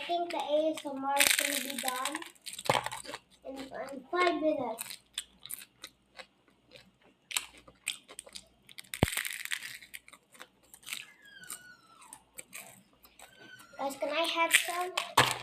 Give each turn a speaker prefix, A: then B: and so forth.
A: think the ASMR is going to be done in 5 minutes. Guys, can I have some?